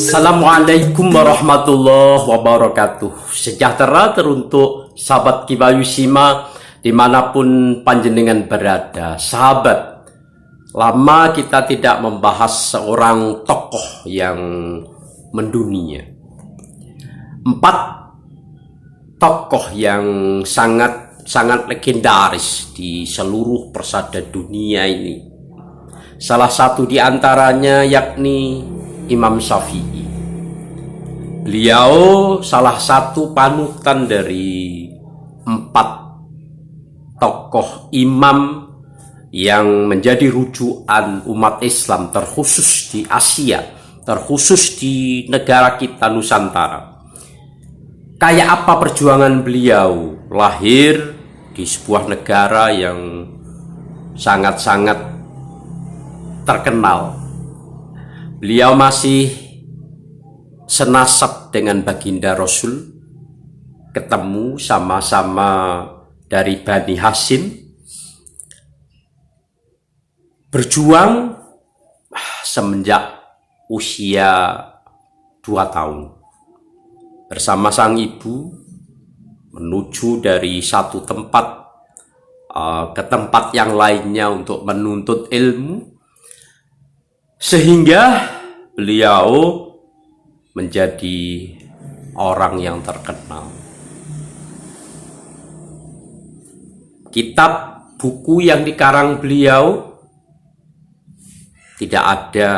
Assalamualaikum warahmatullahi wabarakatuh. Sejahtera teruntuk sahabat Kibayu Sima dimanapun panjenengan berada. Sahabat, lama kita tidak membahas seorang tokoh yang mendunia. 4 tokoh yang sangat legendaris di seluruh persada dunia ini. Salah satu di antaranya yakni Imam Syafi'i. Beliau salah satu panutan dari 4 tokoh imam yang menjadi rujukan umat Islam, terkhusus di Asia, terkhusus di negara kita Nusantara. Kayak apa perjuangan beliau? Lahir di sebuah negara yang sangat-sangat terkenal. Beliau masih senasab dengan baginda Rasul, ketemu sama-sama dari Bani Hashim, berjuang semenjak usia 2 tahun bersama sang ibu menuju dari satu tempat ke tempat yang lainnya untuk menuntut ilmu, sehingga beliau menjadi orang yang terkenal. Kitab buku yang dikarang beliau tidak ada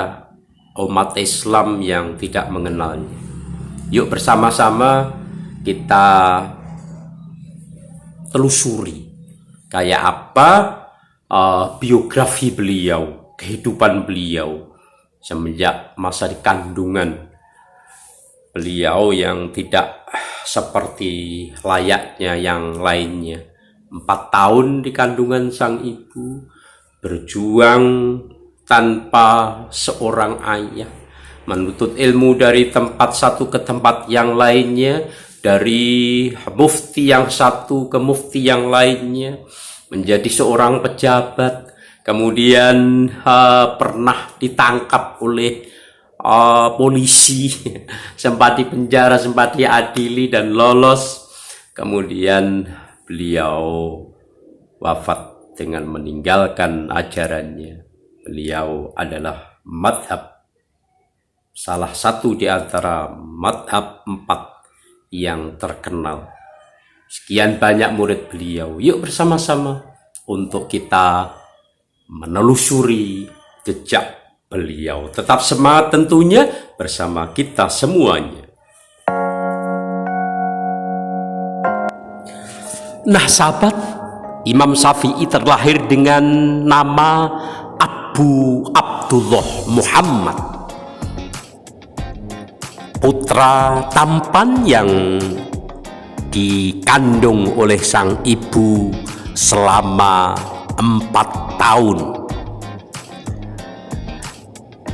umat Islam yang tidak mengenalnya. Yuk bersama-sama kita telusuri kayak apa biografi beliau, kehidupan beliau semenjak masa di kandungan beliau yang tidak seperti layaknya yang lainnya. 4 tahun di kandungan sang ibu, berjuang tanpa seorang ayah, menuntut ilmu dari tempat satu ke tempat yang lainnya, dari mufti yang satu ke mufti yang lainnya, menjadi seorang pejabat. Kemudian pernah ditangkap oleh polisi, sempat dipenjara, sempat diadili dan lolos. Kemudian beliau wafat dengan meninggalkan ajarannya. Beliau adalah madhab, salah satu di antara madhab 4 yang terkenal. Sekian banyak murid beliau. Yuk bersama-sama untuk kita menelusuri jejak beliau. Tetap semangat tentunya bersama kita semuanya. Nah sahabat, Imam Syafi'i terlahir dengan nama Abu Abdullah Muhammad, putra tampan yang dikandung oleh sang ibu selama 4 tahun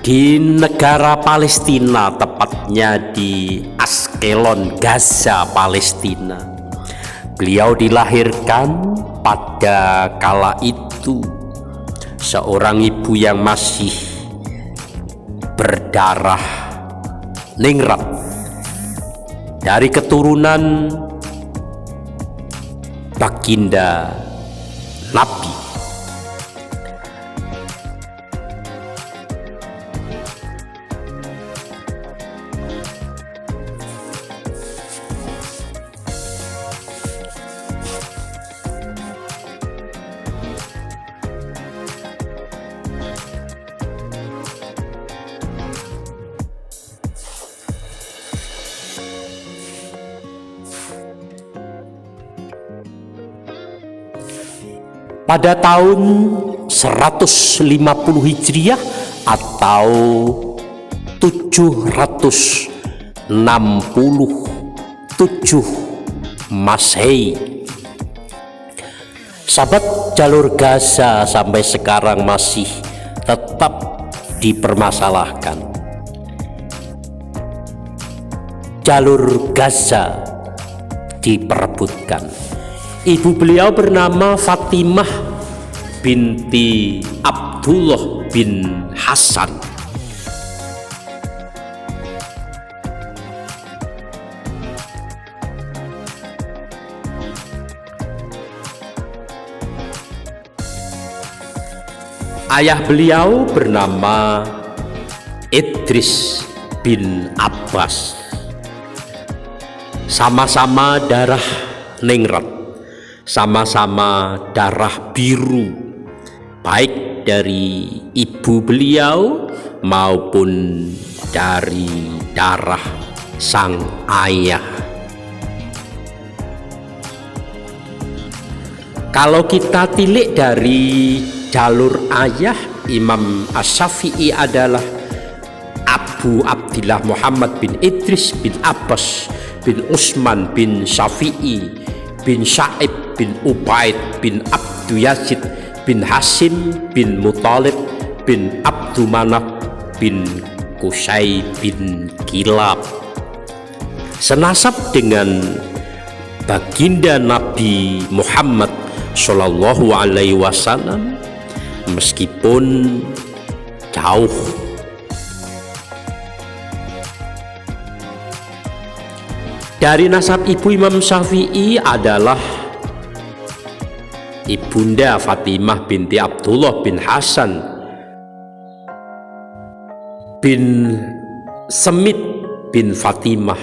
di negara Palestina, tepatnya di Askelon, Gaza, Palestina. Beliau dilahirkan pada kala itu seorang ibu yang masih berdarah ningrat dari keturunan baginda Nabi. Pada tahun 150 Hijriah atau 767 Masehi, sahabat, jalur Gaza sampai sekarang masih tetap dipermasalahkan. Jalur Gaza diperebutkan. Ibu beliau bernama Fatimah binti Abdullah bin Hasan. Ayah beliau bernama Idris bin Abbas. Sama-sama darah ningrat, sama-sama darah biru, baik dari ibu beliau maupun dari darah sang ayah. Kalau kita tilik dari jalur ayah, Imam Asy-Syafi'i adalah Abu Abdillah Muhammad bin Idris bin Abbas bin Utsman bin Syafi'i bin Sa'ib bin Ubaid bin Abdu Yazid bin Hasim bin Muthalib bin Abdu Manaf bin Qusay bin Kilab. Senasab dengan baginda Nabi Muhammad Shallallahu Alaihi Wasallam meskipun jauh. Dari nasab ibu Imam Syafi'i adalah ibunda Fatimah binti Abdullah bin Hasan bin Semit bin Fatimah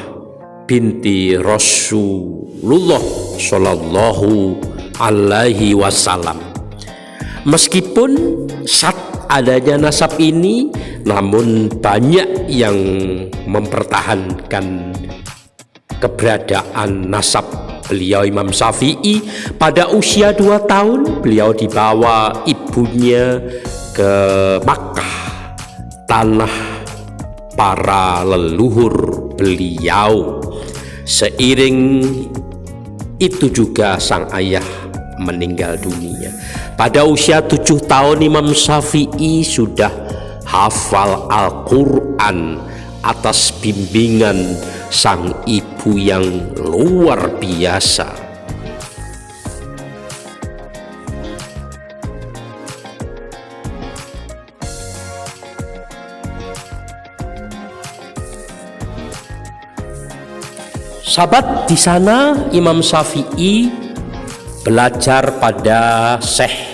binti Rasulullah Shallallahu Alaihi Wasallam. Meskipun saat adanya nasab ini, namun banyak yang mempertahankan keberadaan nasab beliau Imam Syafi'i. Pada usia 2 tahun beliau dibawa ibunya ke Makkah, tanah para leluhur beliau. Seiring itu juga sang ayah meninggal dunia. Pada usia 7 tahun Imam Syafi'i sudah hafal Al-Quran atas bimbingan sang ibu yang luar biasa. Sahabat, di sana Imam Syafi'i belajar pada Syekh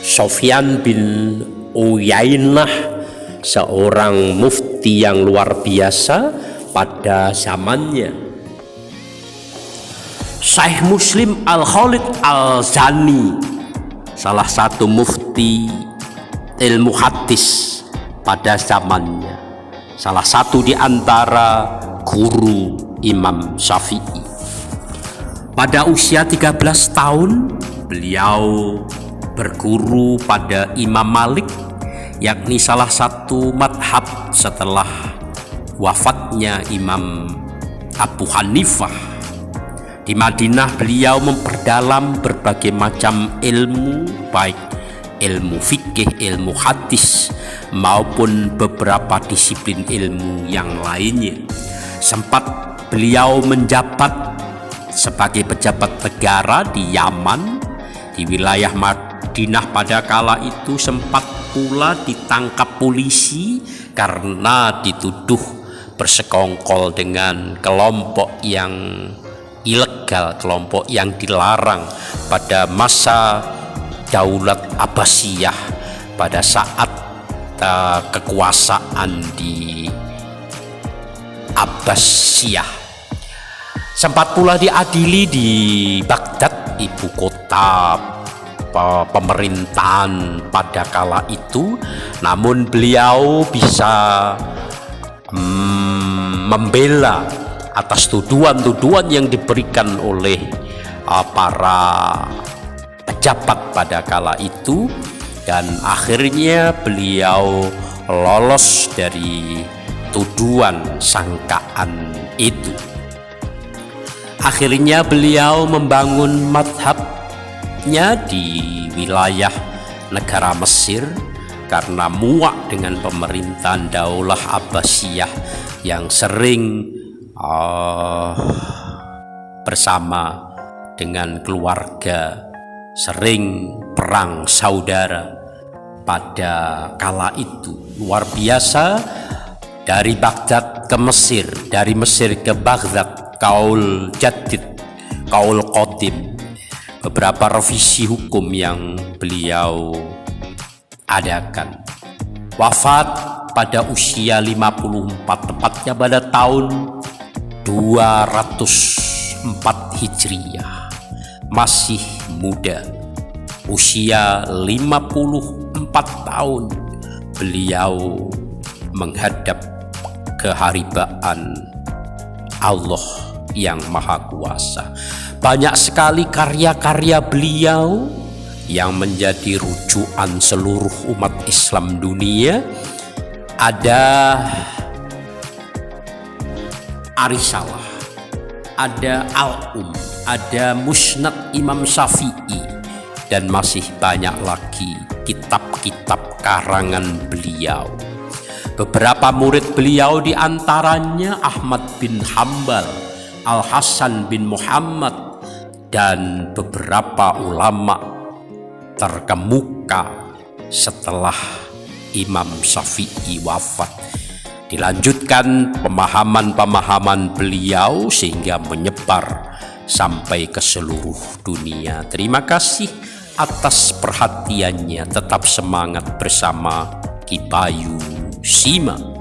Sufyan bin Uyainah, seorang mufti yang luar biasa pada zamannya. Syekh Muslim Al-Khalid Al-Zani, salah satu mufti ilmu hadis pada zamannya, salah satu di antara guru Imam Syafi'i. Pada usia 13 tahun beliau berguru pada Imam Malik, yakni salah satu madhab setelah wafatnya Imam Abu Hanifah. Di Madinah beliau memperdalam berbagai macam ilmu, baik ilmu fikih, ilmu hadis maupun beberapa disiplin ilmu yang lainnya. Sempat beliau menjabat sebagai pejabat negara di Yaman, di wilayah Madinah. Pada kala itu sempat pula ditangkap polisi karena dituduh bersekongkol dengan kelompok yang ilegal, kelompok yang dilarang pada masa Daulat Abbasiyah, pada saat kekuasaan di Abbasiyah. Sempat pula diadili di Baghdad, ibu kota pemerintahan pada kala itu. Namun beliau bisa membela atas tuduhan-tuduhan yang diberikan oleh para pejabat pada kala itu, dan akhirnya beliau lolos dari tuduhan sangkaan itu. Akhirnya beliau membangun madhabnya di wilayah negara Mesir karena muak dengan pemerintahan Daulah Abbasiyah yang sering bersama dengan keluarga, sering perang saudara pada kala itu. Luar biasa, dari Baghdad ke Mesir, dari Mesir ke Baghdad, kaul jadid, kaul qadim, beberapa revisi hukum yang beliau adakan. Wafat pada usia 54, tepatnya pada tahun 204 Hijriah. Masih muda, usia 54 tahun, beliau menghadap keharibaan Allah yang Maha Kuasa. Banyak sekali karya-karya beliau yang menjadi rujukan seluruh umat Islam dunia. Ada Arisalah, ada Al-Um, ada Musnad Imam Syafi'i, dan masih banyak lagi kitab-kitab karangan beliau. Beberapa murid beliau diantaranya Ahmad bin Hambal, Al-Hasan bin Muhammad, dan beberapa ulama terkemuka setelah Imam Syafi'i wafat. Dilanjutkan pemahaman-pemahaman beliau sehingga menyebar sampai ke seluruh dunia. Terima kasih atas perhatiannya. Tetap semangat bersama Ki Bayu Sima.